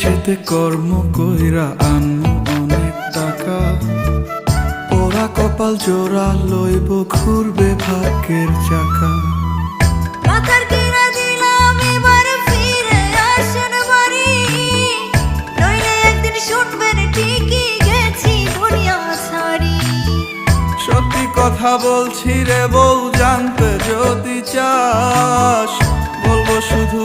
বিদেশেতে কর্ম কইরা আনমু অনেক টাকা, পোড়া কপাল জোড়া লইব ঘুরবে ভাগ্যের চাকা। মাথার কিনা দিলাম এবার ফিরে আসেন বাড়ি, নইলে একদিন শুনবেন ঠিকই গেছি দুনিয়া ছাড়ি। সত্যি কথা বলছি রে বউ, জানতে যদি চাস বলবো শুধু